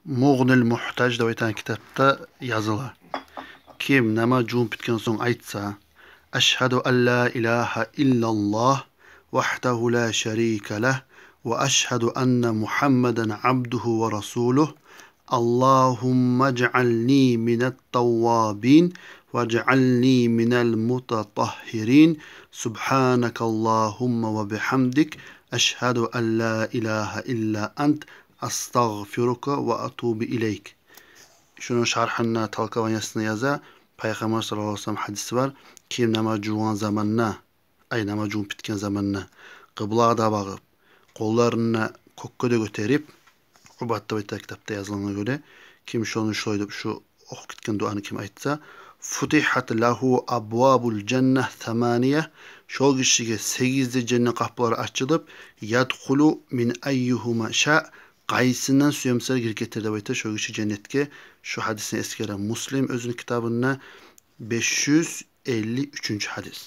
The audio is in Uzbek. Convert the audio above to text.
Muğnil Muhtaj deb aytgan kitobda yozilgan. Kim namoz bitgan so'ng aytsa: Ashhadu an la ilaha illalloh wahdahu la sharika lah va ashhadu anna Muhammadan abduhu va rasuluh. Allahumma ij'alni minat tawwabin waj'alni minal mutatahhirin. Subhanakallahumma va bihamdik ashhadu an la ilaha illa ant astagfiruka va atubu ilayk. Şunun şarhını talkavanyasını yaza. Peygamber sallallahu aleyhi ve sellem hadisi var. Kim namoz o'qigan zamanna, ay namoz o'qib bitgan zamanna qiblaga bag'ib, qo'llarini ko'kka ko'tarib, ubatda bitta kitobda yozilganiga ko'ra, kim shuni deb shu o'qib ketgan duoni kim aytsa, futihat lahu abwabul jannah thamaniya, shu kishiga 8 jannat qapilari ochilib, yadkhulu min ayyuhuma sha, qaysidan suyamsa kirib ketadi deb aytadi. Shu kishi jannatga. Shu hadisni eskiran Muslim o'zining kitobida 553 hadis.